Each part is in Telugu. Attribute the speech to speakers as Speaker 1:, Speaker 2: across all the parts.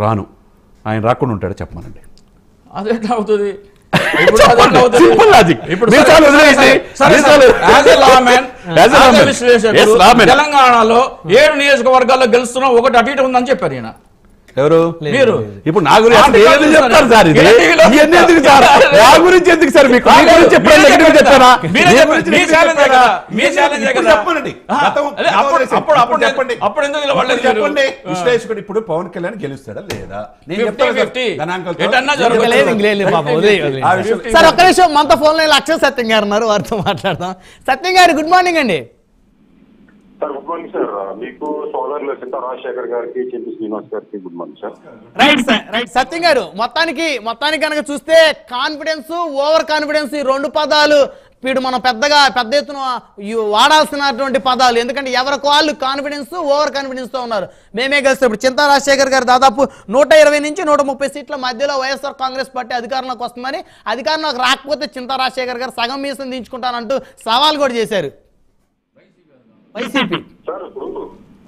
Speaker 1: రాను. ఆయన రాకుండా ఉంటాడు చెప్పమనండి.
Speaker 2: అది ఎట్లా అవుతుంది? తెలంగాణలో 7 నియోజకవర్గాల్లో గెలుస్తున్నాం, ఒకటి అటు ఇటు ఉందని చెప్పారు ఈయన.
Speaker 1: ఎవరు మీరు? ఇప్పుడు నా గురించి చెప్తారు సార్, ఇది ఎందుకు సార్? నా గురించి ఎందుకు సార్? మీకు చెప్పారా? చెప్పండి విశ్లేషకుడు ఇప్పుడు పవన్ కళ్యాణ్ గెలుస్తాడా లేదా?
Speaker 3: సార్ ఒక్క నిమిషం, మనతో ఫోన్ లైన్ అక్షయ్ సత్యం గారు ఉన్నారు, వారితో మాట్లాడదాం. సత్యం గారు గుడ్ మార్నింగ్ అండి.
Speaker 4: Sir good morning sir. మీకు సోదరులు చింతా రాజశేఖర్ గారికి, చింతా శ్రీనివాస్ గారికి good morning sir.
Speaker 3: Right sir, right. Satyam గారు మొత్తానికి కనుక చూస్తే కాన్ఫిడెన్స్, ఓవర్ కాన్ఫిడెన్స్, ఈ 2 పదాలు ఇప్పుడు మనం పెద్ద ఎత్తున వాడాల్సినటువంటి పదాలు. ఎందుకంటే ఎవరికి వాళ్ళు కాన్ఫిడెన్స్, ఓవర్ కాన్ఫిడెన్స్ తో ఉన్నారు. మేమే గెలిస్తే ఇప్పుడు చింతా రాజశేఖర్ గారు దాదాపు 120 నుంచి 130 సీట్ల మధ్యలో వైఎస్ఆర్ కాంగ్రెస్ పార్టీ అధికారంలోకి వస్తుందని, అధికారంలోకి రాకపోతే చింతా రాజశేఖర్ గారు సగం మీసం దించుకుంటానంటూ సవాల్ కూడా చేశారు వైసీపీ.
Speaker 4: సార్ ఇప్పుడు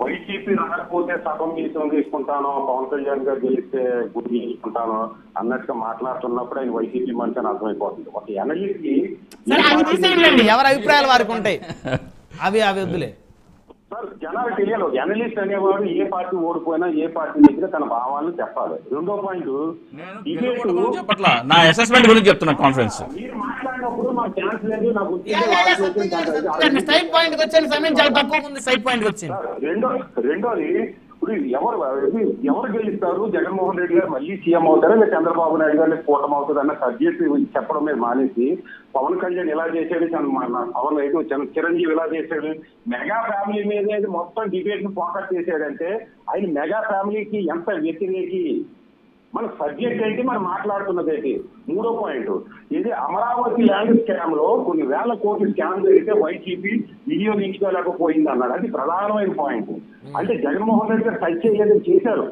Speaker 4: వైసీపీ రాకపోతే సగం మీసం తీసుకుంటాను, పవన్ కళ్యాణ్ గారు గెలిస్తే గుర్తు తీసుకుంటాను అన్నట్టుగా మాట్లాడుతున్నప్పుడు ఆయన వైసీపీ మనిషి అని అర్థమైపోతుంది. ఒక ఎనలిస్ట్ కి
Speaker 3: ఎవరి అభిప్రాయాలు వారికి ఉంటాయి, అవి వద్దులే
Speaker 4: సార్. జనాలు తెలియాలి, ఎనలిస్ట్ అనేవాడు ఏ పార్టీ ఓడిపోయినా ఏ పార్టీ దగ్గర తన భావాలను చెప్పాలి. రెండో పాయింట్,
Speaker 2: నా అసెస్మెంట్ గురించి చెప్తున్నా. కాన్ఫరెన్స్
Speaker 4: మీరు మాట్లాడినప్పుడు మాకు ఛాన్స్ లేదు, నాకు రెండోది ఇప్పుడు ఎవరు గెలుస్తారు? జగన్మోహన్ రెడ్డి గారు మళ్ళీ సీఎం అవుతారా, లేదా చంద్రబాబు నాయుడు గారు కూటమి అవుతుంది అన్న సబ్జెక్ట్ చెప్పడం మీద మానేసి పవన్ కళ్యాణ్ ఇలా చేశాడు, పవన్ అయితే చిరంజీవి ఇలా చేశాడు, మెగా ఫ్యామిలీ మీద మొత్తం డిబేట్ ను ఫోకస్ చేశాడంటే ఆయన మెగా ఫ్యామిలీకి ఎంత వ్యతిరేకి, మన సబ్జెక్ట్ ఏంటి, మనం మాట్లాడుతున్నది ఏంటి? మూడో పాయింట్, ఇది అమరావతి ల్యాండ్ స్కామ్ లో కొన్ని వేల కోట్ల స్కామ్ జరిగితే వైసీపీ వినియోగించుకోలేకపోయింది అన్నాడు. అది ప్రధానమైన పాయింట్. అంటే జగన్మోహన్ రెడ్డి గారు టచ్ చేయలేదని చేశారు,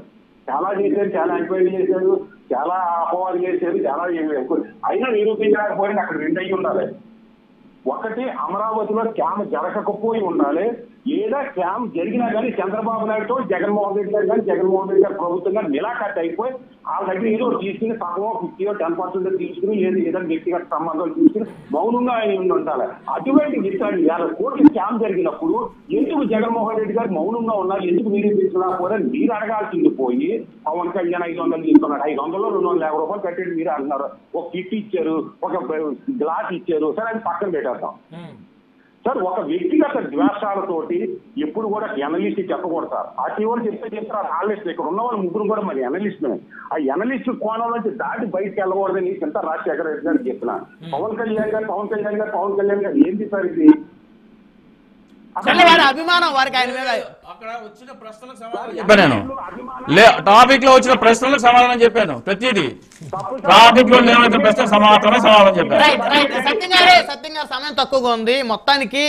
Speaker 4: చాలా చేశారు, చాలా ఎంక్వైరీ చేశారు, చాలా అపవాదు చేశారు, చాలా అయినా నిరూపించలేకపోయింది. అక్కడ 2 అయ్యి ఉండాలి. ఒకటి, అమరావతిలో స్కామ్ జరగకపోయి ఉండాలి, లేదా స్కామ్ జరిగినా కానీ చంద్రబాబు నాయుడుతో జగన్మోహన్ రెడ్డి గారు కానీ జగన్మోహన్ రెడ్డి గారు ప్రభుత్వం కానీ నిలాఖత్ అయిపోయి వాళ్ళ దగ్గర ఏదో తీసుకుని సగమో 50-10% తీసుకుని ఏదైనా వ్యక్తిగత సంబంధాలు తీసుకుని మౌనంగా ఆయన ఉండాలి. అటువంటి విషయాలు 50 కోట్ల స్కామ్ జరిగినప్పుడు ఎందుకు జగన్మోహన్ రెడ్డి గారు మౌనంగా ఉన్నారు, ఎందుకు మీరు తీసుకురాకపోతే మీరు అడగాల్సింది పోయి పవన్ కళ్యాణ్ 500 తీసుకున్నాడు, 500లో 250 రూపాయలు కట్టేది మీరు అంటున్నారు, ఒక కిట్ ఇచ్చారు, ఒక గ్లాస్ ఇచ్చారు, సరే అది పక్కన పెట్టేద్దాం సార్. ఒక వ్యక్తిగత ద్వేషాలతోటి ఎప్పుడు కూడా ఎనలిస్ట్ చెప్పకూడదు సార్. ఆ చివరి చెప్తారు అనలిస్ట్. ఇక్కడ ఉన్న వాళ్ళు ముగ్గురు కూడా మరి ఎనలిస్ట్. ఆ ఎనలిస్ట్ కోణం నుంచి దాటి బయటకు వెళ్ళకూడదని చింతా రాజశేఖర రెడ్డి గారికి చెప్పిన. పవన్ కళ్యాణ్ గారు ఏంటి సార్ ఇది?
Speaker 3: అభిమానం వారికి ఆయన మీద.
Speaker 2: అక్కడ వచ్చిన ప్రశ్నలకు సమాధానం చెప్పాను నేను. టాపిక్ లో వచ్చిన ప్రశ్నలకు సమాధానం చెప్పాను. ప్రతిదీ టాపిక్ లో లేవనెత్తిన ప్రశ్నలకు సమాధానం చెప్పాను.
Speaker 3: సత్యం గారు సమయం తక్కువగా ఉంది. మొత్తానికి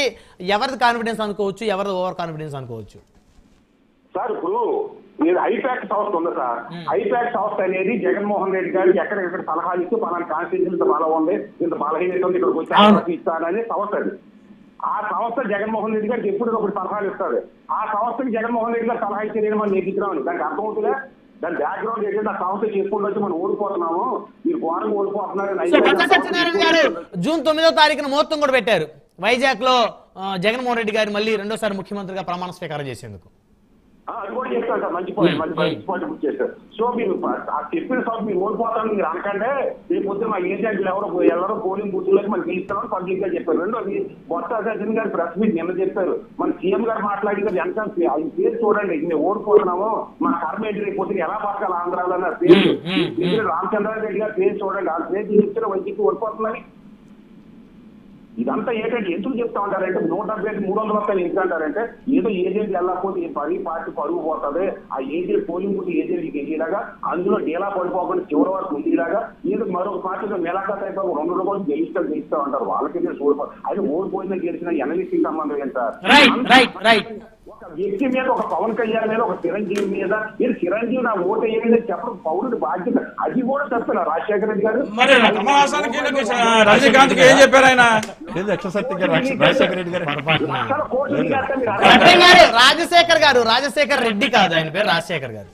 Speaker 3: ఎవరిది కాన్ఫిడెన్స్ అనుకోవచ్చు, ఎవరిది ఓవర్ కాన్ఫిడెన్స్ అనుకోవచ్చు
Speaker 4: సార్? ఇప్పుడు మీరు ఐపాక్ సంస్థ ఉంది సార్. ఐపాక్ సంస్థ అనేది జగన్మోహన్ రెడ్డి గారికి ఎక్కడెక్కడ సలహాలు ఇస్తూ పలానా కాన్స్టిట్యూషన్ ఇంత బలం ఉంది, ఇంత బలహీనత ఉంది, ఇక్కడికి వచ్చి ఇస్తాననే సంస్థ అది. ఆ సంస్థ జగన్మోహన్ రెడ్డి గారికి ఎప్పుడు ఒకటి సలహాలు ఇస్తారు. ఆ సంస్థకి జగన్మోహన్ రెడ్డి గారు సలహా ఇచ్చేది మనం నేర్చుకున్నామని దానికి అర్థమవుతుందా? దాని బ్యాక్గ్రౌండ్ ఏంటంటే ఆ సంస్థ చెప్పుకుంటూ వచ్చి మనం ఓడిపోతున్నాము, మీరు ఘోరంగా ఓడిపోతున్నారు.
Speaker 3: జూన్ 9వ తారీఖున ముహూర్తం కూడా పెట్టారు వైజాగ్ లో జగన్మోహన్ రెడ్డి గారు మళ్ళీ 2వ ముఖ్యమంత్రిగా ప్రమాణ స్వీకారం చేసేందుకు.
Speaker 4: అది కూడా చెప్తాను సార్. మంచి పాయింట్ గుర్తు చేశారు. సో మీరు చెప్పిన సార్ మీరు ఓడిపోతాను మీరు అనకంటే రేపు పొద్దున మా ఏజెంట్లు ఎవరో పోలింగ్ బూత్లోకి మనం గెలుస్తామని పబ్లిక్ గా చెప్పారు. రెండోది బొత్స సత్యనారాయణ గారు ప్రెస్ మీట్ నిన్న చెప్పారు. మన సీఎం గారు మాట్లాడి ఎంత ఆయన పేరు చూడండి, మేము ఓడిపోతున్నాము, మా కర్మ ఏంటి, రేపు పొద్దున ఎలా బతకాలి ఆంధ్రాలో అన్న పేరు, రామచంద్రారెడ్డి గారి పేరు చూడండి, ఆ పేరు చూస్తే వైసీపీ ఓడిపోతుందని. ఇదంతా ఏంటంటే ఎందుకు చెప్తా ఉంటారంటే 170 300 రూపాయలు ఎందుకు అంటారంటే ఏదో ఏజెంట్ వెళ్ళకపోతే పార్టీ పరుగు పోతుంది, ఆ ఏజెంట్ పోలింగ్ బూత్ ఏజెంట్కి వెళ్ళేలాగా అందులో డేలా పడిపోకుండా చివరి వరకు ఉండేలాగా ఏదో మరొక పార్టీలో మెలాఖత్ అయిపోయి 2 రూపాయలు గెలుస్తా ఉంటారు. వాళ్ళకైతే అది ఓడిపోయినా గెలిచిన ఎనలిస్ట్ సంబంధం ఏంట? ఒక వ్యక్తి మీద, ఒక పవన్ కళ్యాణ్ మీద, ఒక చిరంజీవి మీద, మీరు చిరంజీవి నా ఓటు వేయలేదని చెప్పడం పౌరుడి బాధ్యత. అది కూడా చెప్తున్నారు రాజశేఖర రెడ్డి గారు.
Speaker 2: రజనీకాంత్ ఏం చెప్పారు ఆయన?
Speaker 3: రాజశేఖర్ రెడ్డి కాదు ఆయన పేరు, రాజశేఖర్ గారు.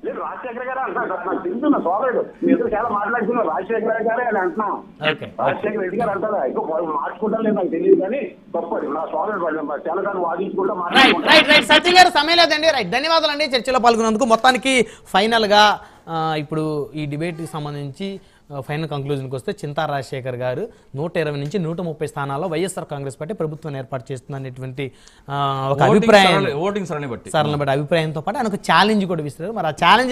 Speaker 4: లేదు రాజశేఖర్ గారే అంటున్నాను సార్, నాకు తెలుసు నా సోదరుడు మీతో చాలా మాట్లాడుతున్నారు రాజశేఖర్ గారే అని అంటున్నాం.
Speaker 3: ఓకే.
Speaker 4: రాజశేఖర రెడ్డి గారు అంటారా ఇంకో మార్చుకుంటారు లేదు నాకు తెలియదు కానీ తప్పది నా సోదరుడు చాలా సార్లు వాదించుకుంటా
Speaker 3: రైట్ సత్యం గారు సమయం లేదండి. రైట్, ధన్యవాదాలు అండి చర్చలో పాల్గొన్నందుకు. మొత్తానికి ఫైనల్గా ఇప్పుడు ఈ డిబేట్కి సంబంధించి ఫైనల్ కంక్లూజన్కి వస్తే చింతా రాజశేఖర్ గారు 120 నుంచి 130 స్థానాల్లో వైఎస్ఆర్ కాంగ్రెస్ పార్టీ ప్రభుత్వం ఏర్పాటు చేస్తుందనేటువంటి ఒక అభిప్రాయం
Speaker 2: ఓటింగ్ సరళిని బట్టి
Speaker 3: అభిప్రాయంతో పాటు ఆయన ఒక ఛాలెంజ్ కూడా విసిరారు. మరి ఆ ఛాలెంజ్